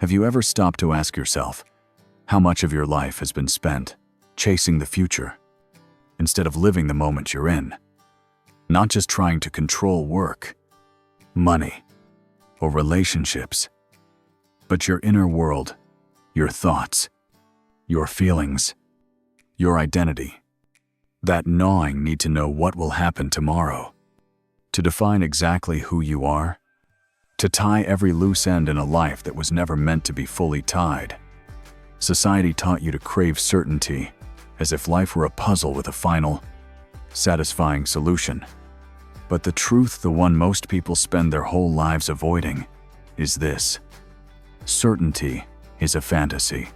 Have you ever stopped to ask yourself how much of your life has been spent chasing the future instead of living the moment you're in? Not just trying to control work, money, or relationships, but your inner world, your thoughts, your feelings, your identity. That gnawing need to know what will happen tomorrow, to define exactly who you are, to tie every loose end in a life that was never meant to be fully tied. Society taught you to crave certainty, as if life were a puzzle with a final, satisfying solution. But the truth, the one most people spend their whole lives avoiding, is this: certainty is a fantasy,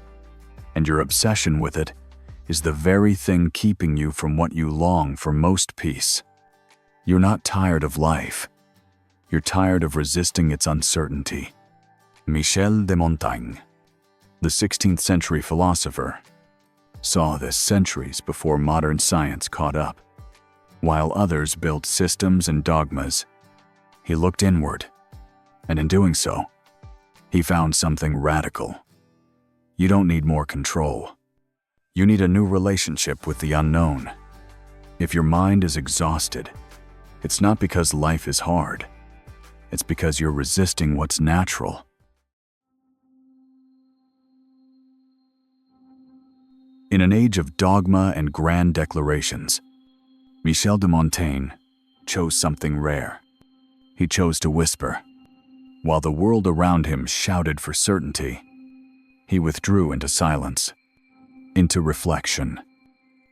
and your obsession with it is the very thing keeping you from what you long for most: peace. You're not tired of life. You're tired of resisting its uncertainty. Michel de Montaigne, the 16th century philosopher, saw this centuries before modern science caught up. While others built systems and dogmas, he looked inward, and in doing so, he found something radical. You don't need more control. You need a new relationship with the unknown. If your mind is exhausted, it's not because life is hard. It's because you're resisting what's natural. In an age of dogma and grand declarations, Michel de Montaigne chose something rare. He chose to whisper. While the world around him shouted for certainty, he withdrew into silence, into reflection,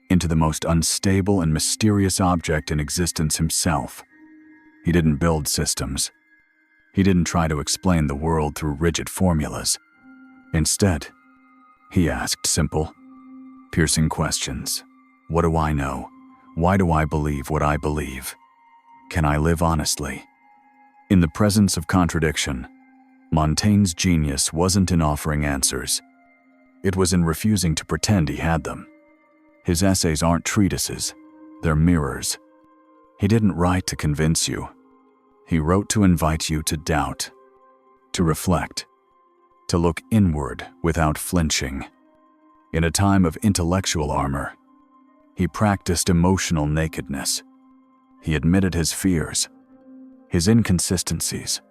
into the most unstable and mysterious object in existence himself. He didn't build systems. He didn't try to explain the world through rigid formulas. Instead, he asked simple, piercing questions. What do I know? Why do I believe what I believe? Can I live honestly? In the presence of contradiction, Montaigne's genius wasn't in offering answers. It was in refusing to pretend he had them. His essays aren't treatises, they're mirrors. He didn't write to convince you. He wrote to invite you to doubt, to reflect, to look inward without flinching. In a time of intellectual armor, he practiced emotional nakedness. He admitted his fears, his inconsistencies,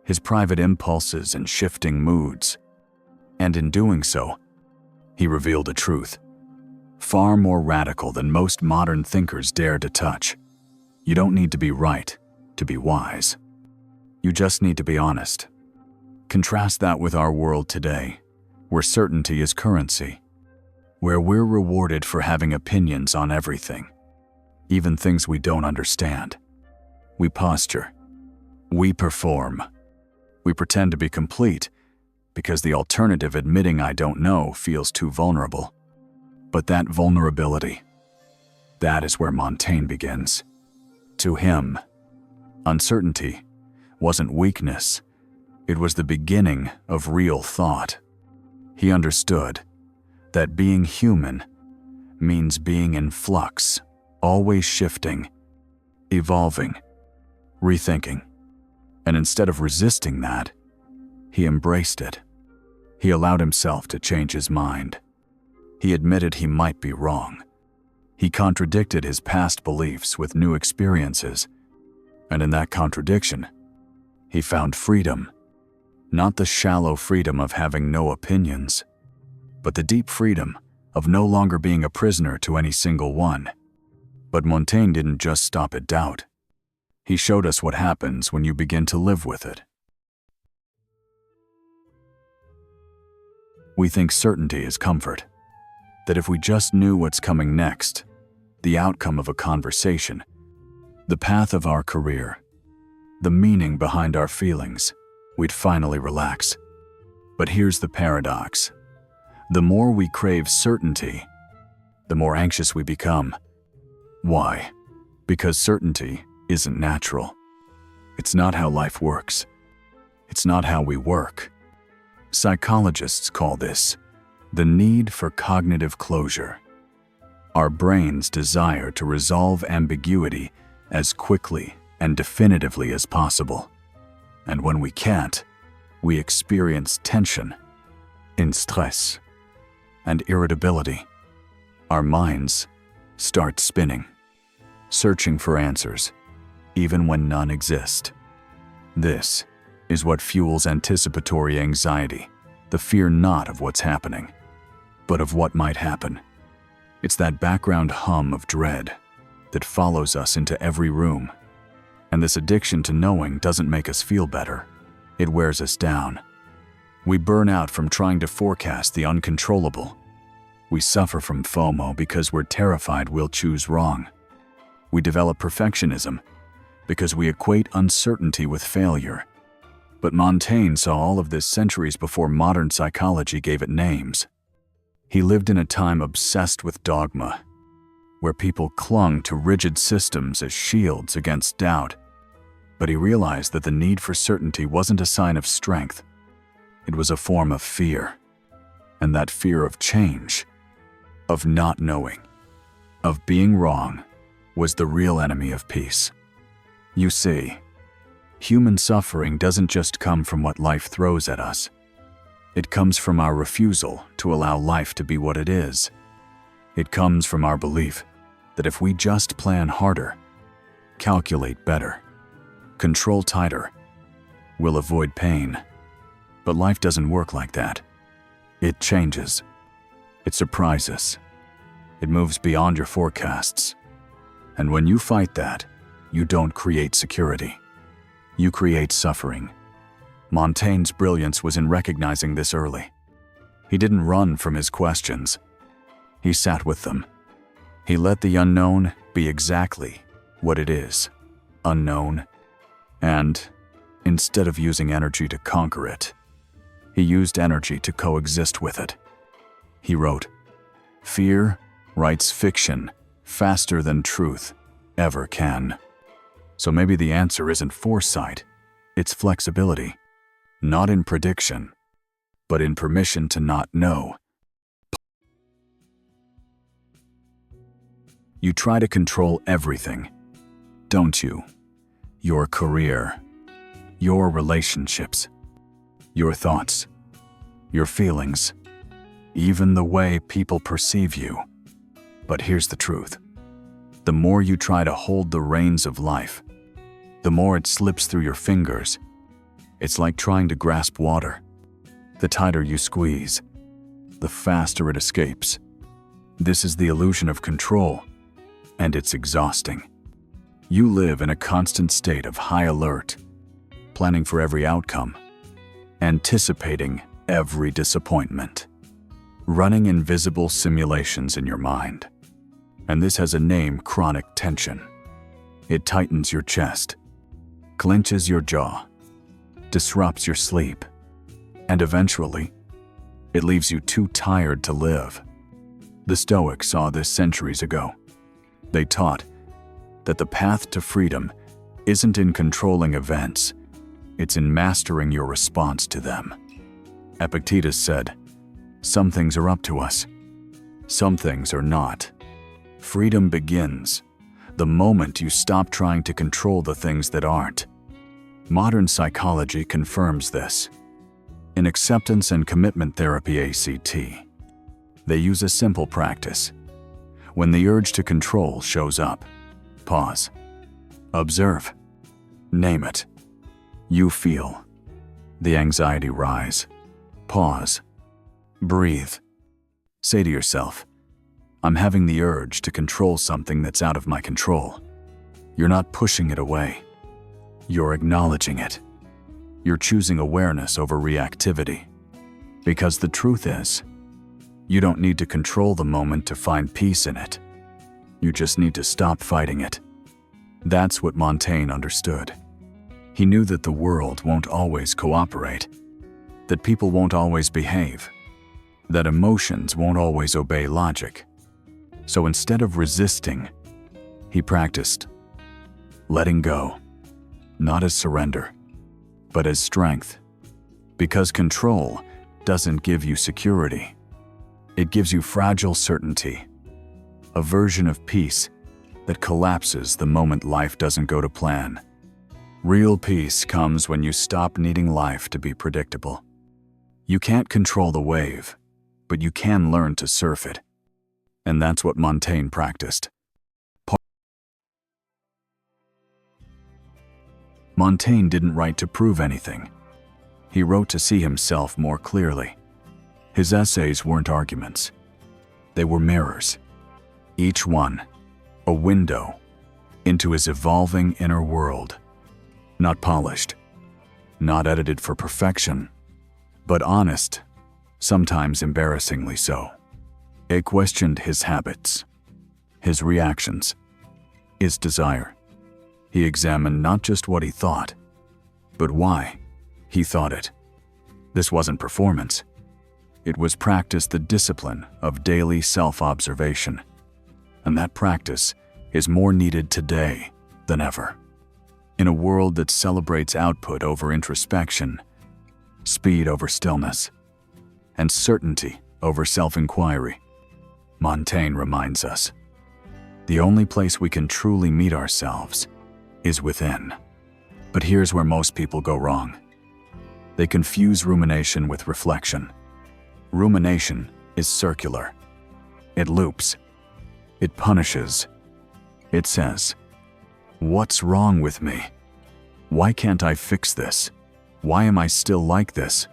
his private impulses and shifting moods. And in doing so, he revealed a truth, far more radical than most modern thinkers dare to touch. You don't need to be right to be wise. You just need to be honest. Contrast that with our world today, where certainty is currency, where we're rewarded for having opinions on everything, even things we don't understand. We posture, we perform, we pretend to be complete because the alternative, admitting I don't know, feels too vulnerable. But that vulnerability, that is where Montaigne begins. To him, uncertainty wasn't weakness, it was the beginning of real thought. He understood that being human means being in flux, always shifting, evolving, rethinking. And instead of resisting that, he embraced it. He allowed himself to change his mind. He admitted he might be wrong. He contradicted his past beliefs with new experiences. And in that contradiction, he found freedom. Not the shallow freedom of having no opinions, but the deep freedom of no longer being a prisoner to any single one. But Montaigne didn't just stop at doubt. He showed us what happens when you begin to live with it. We think certainty is comfort, that if we just knew what's coming next, the outcome of a conversation, the path of our career, the meaning behind our feelings, we'd finally relax. But here's the paradox. The more we crave certainty, the more anxious we become. Why? Because certainty isn't natural. It's not how life works. It's not how we work. Psychologists call this the need for cognitive closure. Our brains desire to resolve ambiguity as quickly and definitively as possible. And when we can't, we experience tension, in stress, and irritability. Our minds start spinning, searching for answers, even when none exist. This is what fuels anticipatory anxiety, the fear not of what's happening, but of what might happen. It's that background hum of dread that follows us into every room. And this addiction to knowing doesn't make us feel better. It wears us down. We burn out from trying to forecast the uncontrollable. We suffer from FOMO because we're terrified we'll choose wrong. We develop perfectionism because we equate uncertainty with failure. But Montaigne saw all of this centuries before modern psychology gave it names. He lived in a time obsessed with dogma, where people clung to rigid systems as shields against doubt. But he realized that the need for certainty wasn't a sign of strength. It was a form of fear. And that fear of change, of not knowing, of being wrong, was the real enemy of peace. You see, human suffering doesn't just come from what life throws at us. It comes from our refusal to allow life to be what it is. It comes from our belief that if we just plan harder, calculate better, control tighter, we'll avoid pain. But life doesn't work like that. It changes. It surprises. It moves beyond your forecasts. And when you fight that, you don't create security. You create suffering. Montaigne's brilliance was in recognizing this early. He didn't run from his questions. He sat with them. He let the unknown be exactly what it is, unknown. And instead of using energy to conquer it, he used energy to coexist with it. He wrote, "Fear writes fiction faster than truth ever can." So maybe the answer isn't foresight, it's flexibility. Not in prediction, but in permission to not know. You try to control everything, don't you? Your career, your relationships, your thoughts, your feelings, even the way people perceive you. But here's the truth. The more you try to hold the reins of life, the more it slips through your fingers. It's like trying to grasp water. The tighter you squeeze, the faster it escapes. This is the illusion of control, and it's exhausting. You live in a constant state of high alert, planning for every outcome, anticipating every disappointment, running invisible simulations in your mind. And this has a name: chronic tension. It tightens your chest, clenches your jaw, disrupts your sleep, and eventually, it leaves you too tired to live. The Stoics saw this centuries ago. They taught that the path to freedom isn't in controlling events, it's in mastering your response to them. Epictetus said, "Some things are up to us, some things are not." Freedom begins the moment you stop trying to control the things that aren't. Modern psychology confirms this. In acceptance and commitment therapy ACT, they use a simple practice. When the urge to control shows up, pause, observe, name it. You feel the anxiety rise. Pause, breathe. Say to yourself, "I'm having the urge to control something that's out of my control." You're not pushing it away. You're acknowledging it. You're choosing awareness over reactivity. Because the truth is, you don't need to control the moment to find peace in it. You just need to stop fighting it. That's what Montaigne understood. He knew that the world won't always cooperate, that people won't always behave, that emotions won't always obey logic. So instead of resisting, he practiced letting go, not as surrender, but as strength. Because control doesn't give you security. It gives you fragile certainty, a version of peace that collapses the moment life doesn't go to plan. Real peace comes when you stop needing life to be predictable. You can't control the wave, but you can learn to surf it. And that's what Montaigne practiced. Montaigne didn't write to prove anything. He wrote to see himself more clearly. His essays weren't arguments. They were mirrors. Each one, a window into his evolving inner world. Not polished, not edited for perfection, but honest, sometimes embarrassingly so. It questioned his habits, his reactions, his desire. He examined not just what he thought, but why he thought it. This wasn't performance. It was practice, the discipline of daily self-observation. And that practice is more needed today than ever. In a world that celebrates output over introspection, speed over stillness, and certainty over self-inquiry, Montaigne reminds us, the only place we can truly meet ourselves is within. But here's where most people go wrong. They confuse rumination with reflection. Rumination is circular. It loops. It punishes. It says, "What's wrong with me? Why can't I fix this? Why am I still like this?"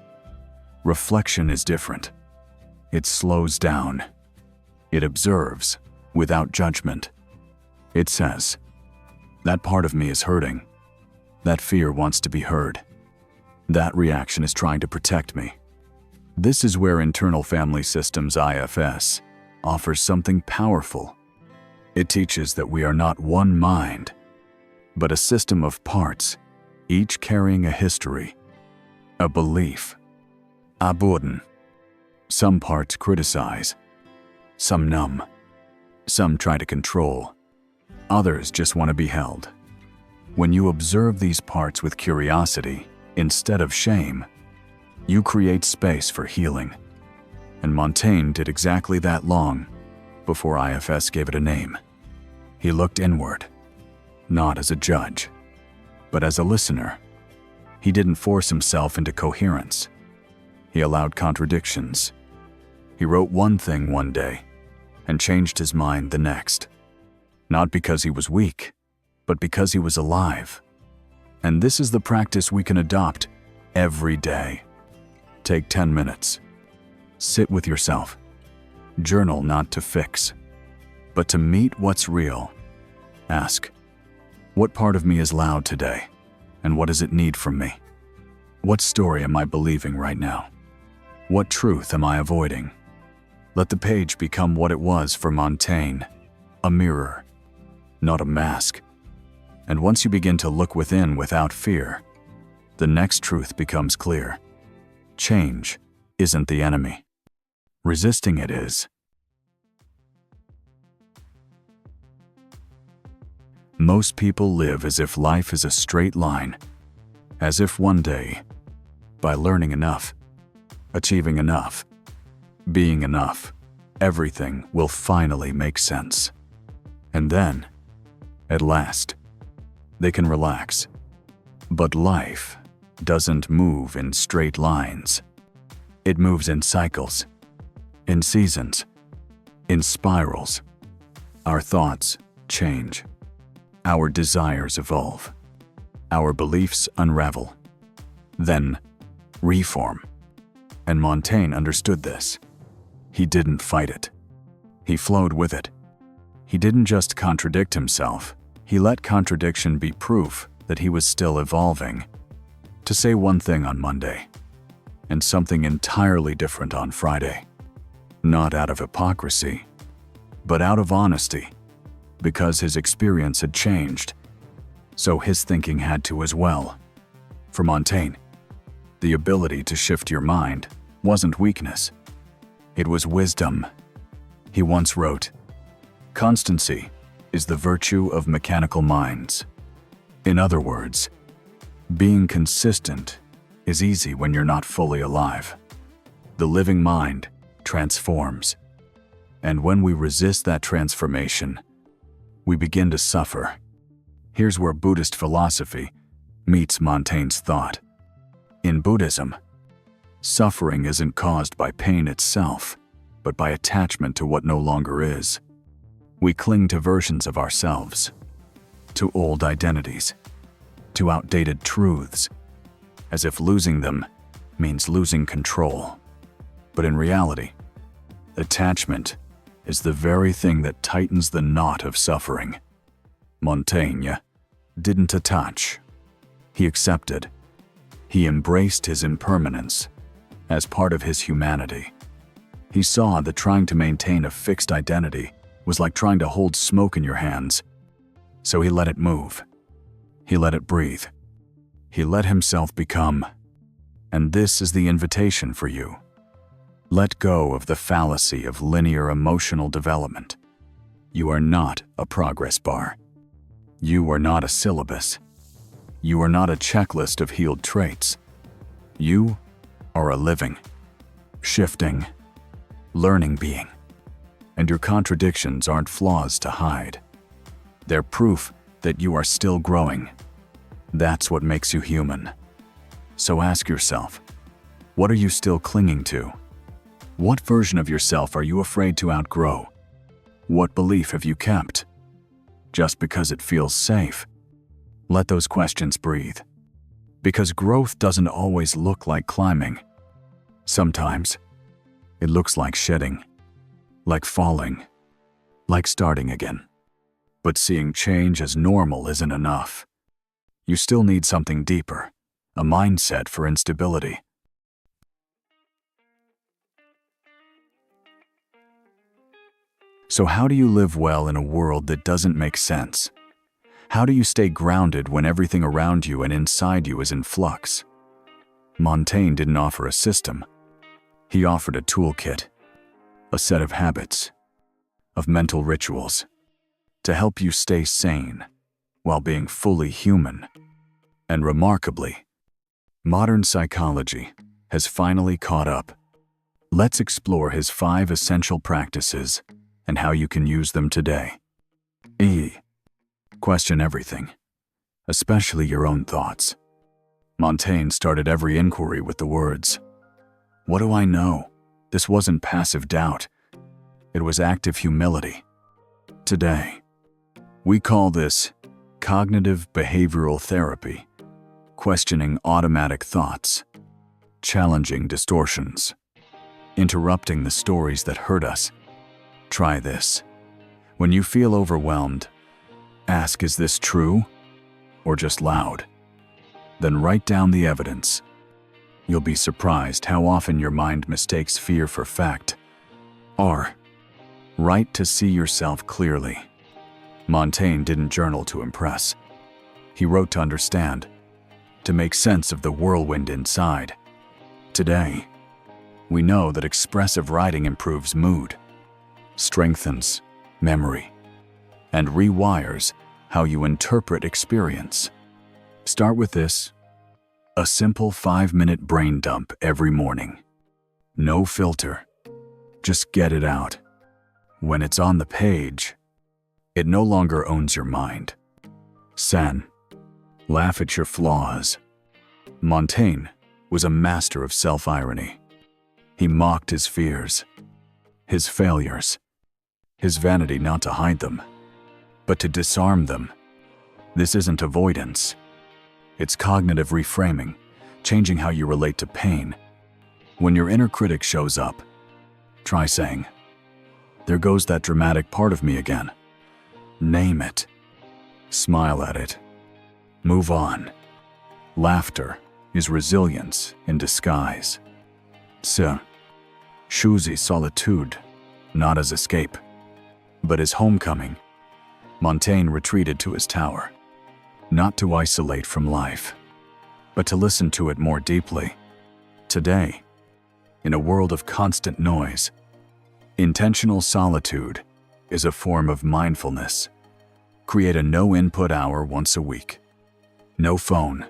Reflection is different. It slows down. It observes without judgment. It says, "That part of me is hurting. That fear wants to be heard. That reaction is trying to protect me." This is where Internal Family Systems IFS offers something powerful. It teaches that we are not one mind, but a system of parts, each carrying a history, a belief, a burden. Some parts criticize, some numb, some try to control, others just want to be held. When you observe these parts with curiosity instead of shame, you create space for healing. And Montaigne did exactly that long before IFS gave it a name. He looked inward, not as a judge, but as a listener. He didn't force himself into coherence. He allowed contradictions. He wrote one thing one day and changed his mind the next. Not because he was weak, but because he was alive. And this is the practice we can adopt every day. Take 10 minutes. Sit with yourself. Journal not to fix, but to meet what's real. Ask, what part of me is loud today, and what does it need from me? What story am I believing right now? What truth am I avoiding? Let the page become what it was for Montaigne, a mirror, not a mask. And once you begin to look within without fear, the next truth becomes clear. Change isn't the enemy. Resisting it is. Most people live as if life is a straight line, as if one day, by learning enough, achieving enough, being enough, everything will finally make sense. And then, at last, they can relax. But life doesn't move in straight lines. It moves in cycles, in seasons, in spirals. Our thoughts change. Our desires evolve. Our beliefs unravel. Then, reform. And Montaigne understood this. He didn't fight it. He flowed with it. He didn't just contradict himself. He let contradiction be proof that he was still evolving. To say one thing on Monday, and something entirely different on Friday. Not out of hypocrisy, but out of honesty. Because his experience had changed, so his thinking had to as well. For Montaigne, the ability to shift your mind wasn't weakness. It was wisdom. He once wrote, "Constancy is the virtue of mechanical minds." In other words, being consistent is easy when you're not fully alive. The living mind transforms. And when we resist that transformation, we begin to suffer. Here's where Buddhist philosophy meets Montaigne's thought. In Buddhism, suffering isn't caused by pain itself, but by attachment to what no longer is. We cling to versions of ourselves, to old identities, to outdated truths, as if losing them means losing control. But in reality, attachment is the very thing that tightens the knot of suffering. Montaigne didn't attach. He accepted. He embraced his impermanence as part of his humanity. He saw that trying to maintain a fixed identity was like trying to hold smoke in your hands. So he let it move. He let it breathe. He let himself become. And this is the invitation for you. Let go of the fallacy of linear emotional development. You are not a progress bar. You are not a syllabus. You are not a checklist of healed traits. You are a living, shifting, learning being. And your contradictions aren't flaws to hide. They're proof that you are still growing. That's what makes you human. So ask yourself, what are you still clinging to? What version of yourself are you afraid to outgrow? What belief have you kept? Just because it feels safe? Let those questions breathe. Because growth doesn't always look like climbing. Sometimes it looks like shedding, like falling, like starting again. But seeing change as normal isn't enough. You still need something deeper, a mindset for instability. So how do you live well in a world that doesn't make sense? How do you stay grounded when everything around you and inside you is in flux? Montaigne didn't offer a system. He offered a toolkit, a set of habits, of mental rituals, to help you stay sane while being fully human. And remarkably, modern psychology has finally caught up. Let's explore his 5 essential practices and how you can use them today. Question everything, especially your own thoughts. Montaigne started every inquiry with the words, "What do I know?" This wasn't passive doubt. It was active humility. Today, we call this cognitive behavioral therapy, questioning automatic thoughts, challenging distortions, interrupting the stories that hurt us. Try this. When you feel overwhelmed, ask, is this true or just loud? Then write down the evidence. You'll be surprised how often your mind mistakes fear for fact. Write to see yourself clearly. Montaigne didn't journal to impress. He wrote to understand, to make sense of the whirlwind inside. Today, we know that expressive writing improves mood, strengthens memory, and rewires how you interpret experience. Start with this, a simple 5-minute brain dump every morning. No filter, just get it out. When it's on the page, it no longer owns your mind. Laugh at your flaws. Montaigne was a master of self-irony. He mocked his fears, his failures, his vanity, not to hide them, but to disarm them. This isn't avoidance. It's cognitive reframing, changing how you relate to pain. When your inner critic shows up, try saying, "There goes that dramatic part of me again." Name it. Smile at it. Move on. Laughter is resilience in disguise. Choose solitude, not as escape, but as homecoming. Montaigne retreated to his tower, not to isolate from life, but to listen to it more deeply. Today, in a world of constant noise, intentional solitude is a form of mindfulness. Create a no-input hour once a week. No phone,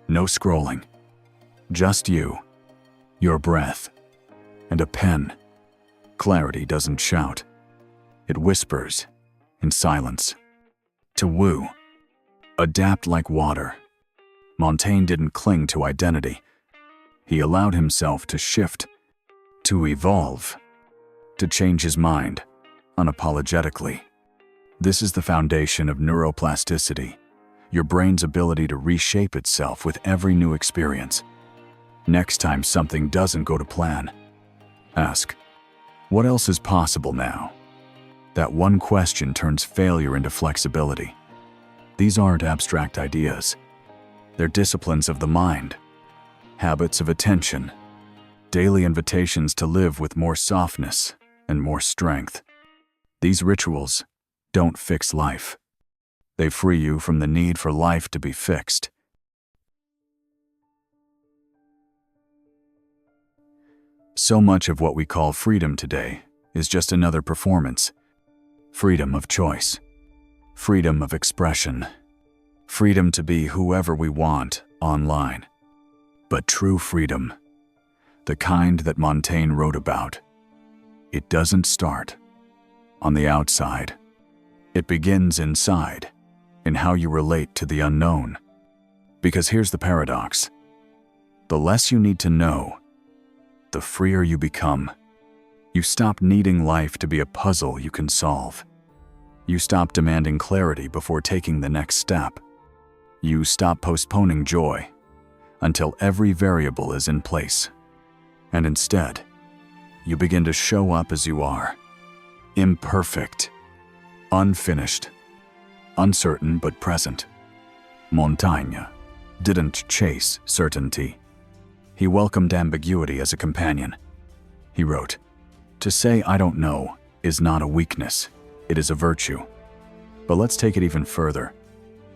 no scrolling, just you, your breath, and a pen. Clarity doesn't shout. It whispers in silence. To woo, adapt like water. Montaigne didn't cling to identity. He allowed himself to shift, to evolve, to change his mind, unapologetically. This is the foundation of neuroplasticity, your brain's ability to reshape itself with every new experience. Next time something doesn't go to plan, ask, what else is possible now? That one question turns failure into flexibility. These aren't abstract ideas. They're disciplines of the mind, habits of attention, daily invitations to live with more softness and more strength. These rituals don't fix life. They free you from the need for life to be fixed. So much of what we call freedom today is just another performance. Freedom of choice, freedom of expression, freedom to be whoever we want online. But true freedom, the kind that Montaigne wrote about, it doesn't start on the outside. It begins inside, in how you relate to the unknown. Because here's the paradox. The less you need to know, the freer you become. You stop needing life to be a puzzle you can solve. You stop demanding clarity before taking the next step. You stop postponing joy until every variable is in place. And instead, you begin to show up as you are, imperfect, unfinished, uncertain but present. Montaigne didn't chase certainty. He welcomed ambiguity as a companion. He wrote, "To say I don't know is not a weakness, it is a virtue." But let's take it even further.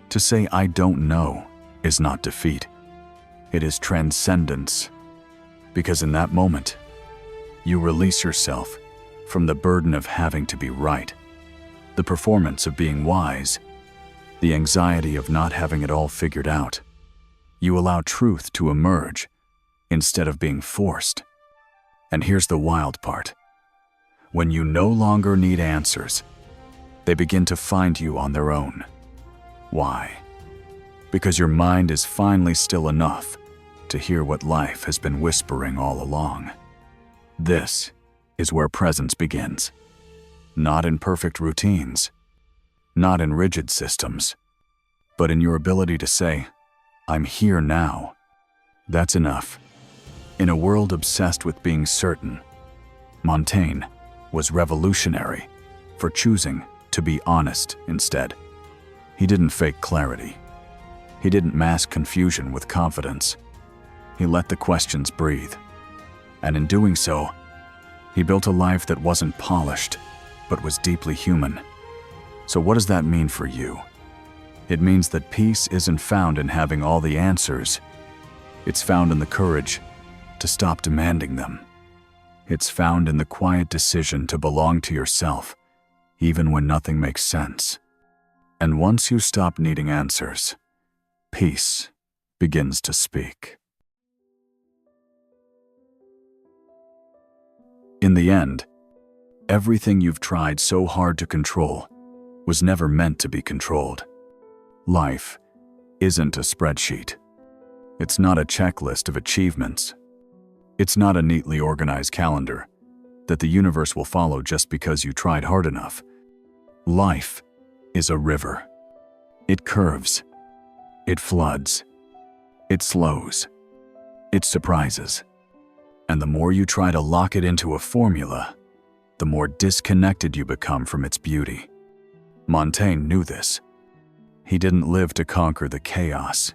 To say I don't know is not defeat. It is transcendence. Because in that moment, you release yourself from the burden of having to be right, the performance of being wise, the anxiety of not having it all figured out. You allow truth to emerge instead of being forced. And here's the wild part. When you no longer need answers, they begin to find you on their own. Why? Because your mind is finally still enough to hear what life has been whispering all along. This is where presence begins. Not in perfect routines, not in rigid systems, but in your ability to say, I'm here now. That's enough. In a world obsessed with being certain, Montaigne was revolutionary for choosing to be honest instead. He didn't fake clarity. He didn't mask confusion with confidence. He let the questions breathe. And in doing so, he built a life that wasn't polished, but was deeply human. So what does that mean for you? It means that peace isn't found in having all the answers. It's found in the courage to stop demanding them. It's found in the quiet decision to belong to yourself, even when nothing makes sense. And once you stop needing answers, peace begins to speak. In the end, everything you've tried so hard to control was never meant to be controlled. Life isn't a spreadsheet. It's not a checklist of achievements. It's not a neatly organized calendar that the universe will follow just because you tried hard enough. Life is a river. It curves. It floods. It slows. It surprises. And the more you try to lock it into a formula, the more disconnected you become from its beauty. Montaigne knew this. He didn't live to conquer the chaos.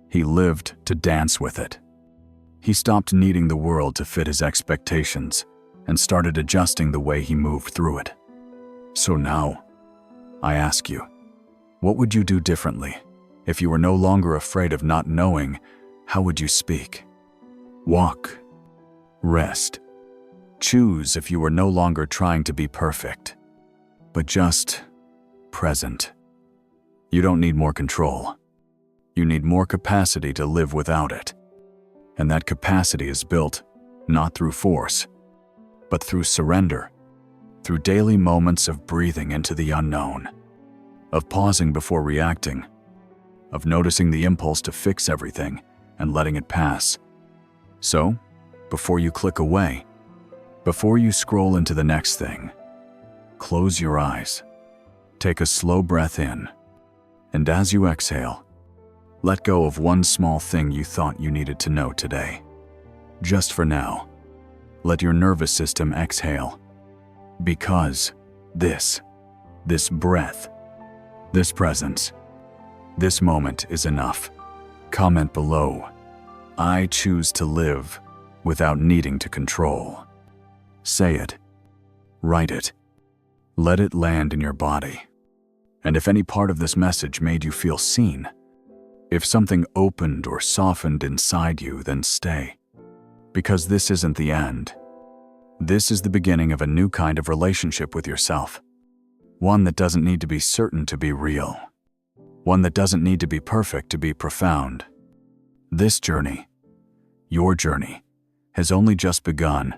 He lived to dance with it. He stopped needing the world to fit his expectations and started adjusting the way he moved through it. So now, I ask you, what would you do differently? If you were no longer afraid of not knowing, how would you speak? Walk. Rest. Choose if you were no longer trying to be perfect, but just present. You don't need more control. You need more capacity to live without it. And that capacity is built not through force, but through surrender, through daily moments of breathing into the unknown, of pausing before reacting, of noticing the impulse to fix everything and letting it pass. So, before you click away, before you scroll into the next thing, close your eyes, take a slow breath in, and as you exhale, let go of one small thing you thought you needed to know today. Just for now, let your nervous system exhale, because this breath, this presence, this moment is enough. Comment below, "I choose to live without needing to control." Say it, write it, let it land in your body. And if any part of this message made you feel seen, if something opened or softened inside you, then stay. Because this isn't the end. This is the beginning of a new kind of relationship with yourself. One that doesn't need to be certain to be real. One that doesn't need to be perfect to be profound. This journey, your journey, has only just begun.